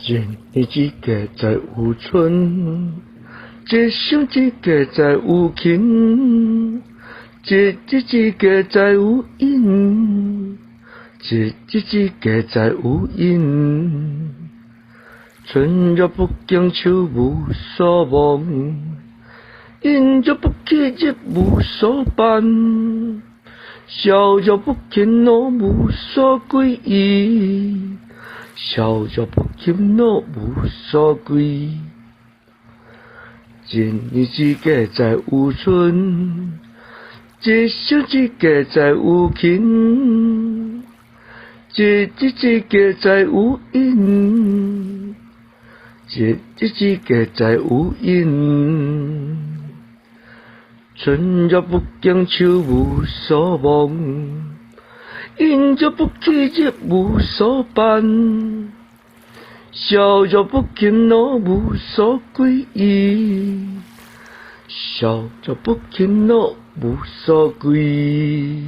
一年一个在有春，一生一个在有情，一日一个在有因，一日一个在有因。春若不惊，秋无所望；阴若不起，日无所伴。笑若不见，怒无所归依；笑若不见，怒无所归。一年一个在有春，一生一个在有情，一日一个在有因，一日一个在有因。春若不惊，秋无所望；阴若不起，日无所伴。笑若不见，怒无所归依；笑若不见，怒无所归。